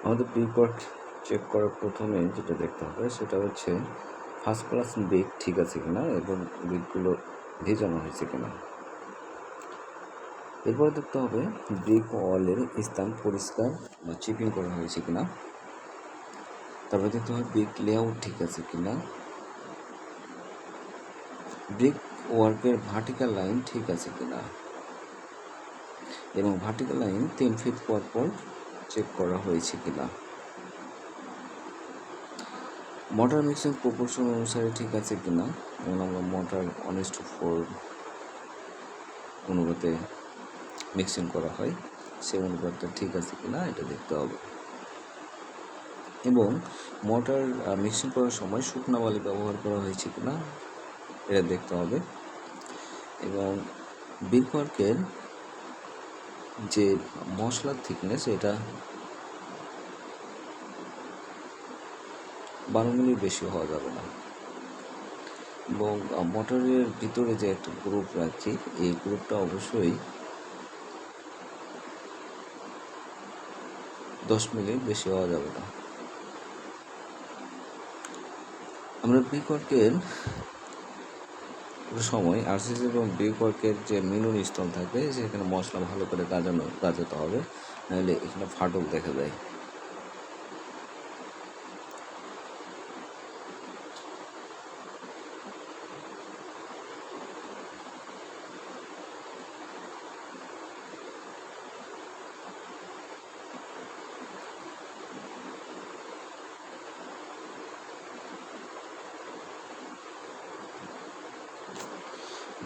আমাদের ব্রিকওয়ার্ক চেক করার প্রথমে যেটা দেখতে হবে সেটা হচ্ছে ফার্স্ট ক্লাস ব্রিক ঠিক আছে কিনা এবং ব্রিকগুলো ভেজানো হয়েছে কিনা। এরপরে দেখতে হবে ব্রিক ওয়ালের স্থান পরিষ্কার বা চিপিং করা হয়েছে কিনা। তারপরে দেখতে হবে ব্রিক লেআউট ঠিক আছে কিনা, ব্রিক ওয়ার্কের ভার্টিক্যাল লাইন ঠিক আছে কিনা এবং ভার্টিক্যাল লাইন 3 ফিট পর পর চেক করা হয়েছে কিনা। মর্টার মিক্সিং প্রপোর্শন অনুসারে ঠিক আছে কিনা, এবং আমরা মর্টার 1:4 অনুপাতে মিক্সিং করা হয়, সেই অনুপাতটা ঠিক আছে কিনা এটা দেখতে হবে। এবং মর্টার মিক্সিং করার সময় শুকনো বালি ব্যবহার করা হয়েছে কিনা এটা দেখতে হবে। এবং ব্রিকওয়ার্কের যে মশলার থিকনেস এটা 12 মিলির বেশি হওয়া যাবে না। এবং মোটরের ভিতরে যে একটা গ্রুপ রাখি, এই গ্রুপটা অবশ্যই 10 মিলির বেশি হওয়া যাবে না। আমরা ব্রিকওয়ার্কের সময় আরসিসি এবং ব্রিকওয়ার্কের যে মিলন স্থল থাকে সেখানে মশলা ভালো করে গাজাতে হবে, নাহলে এখানে ফাটল দেখা যায়।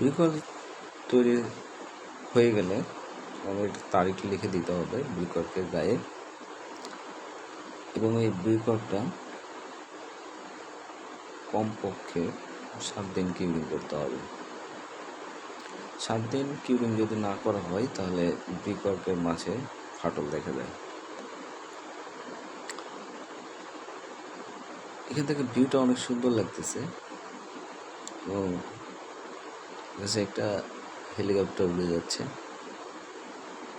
ব্রিকওয়ার্ক তৈরি হয়ে গেলে আমাদের তারিখ লিখে দিতে হবে ব্রিকওয়ার্কের গায়ে, এবং এই ব্রিকওয়ার্কটা কমপক্ষে 7 দিন কিউরিং করতে হবে। 7 দিন কিউরিং যদি না করা হয় তাহলে ব্রিকওয়ার্কের মাঝে ফাটল দেখা যায়। এখান থেকে ভিউটা অনেক সুন্দর লাগতেছে এবং একটা হেলিকপ্টার উড়ে যাচ্ছে।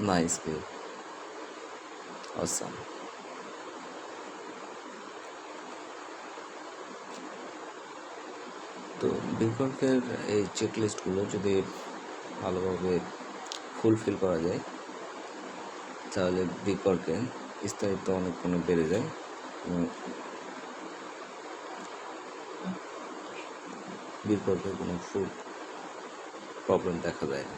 Nice view, awesome. তো ব্রিকওয়ার্কের এই চেকলিস্টগুলো যদি ভালোভাবে ফুলফিল করা যায় তাহলে ব্রিকওয়ার্কের স্থায়িত্ব অনেক বেড়ে যায় এবং ব্রিকওয়ার্কের কোনো প্রবলেম দেখা যায় না।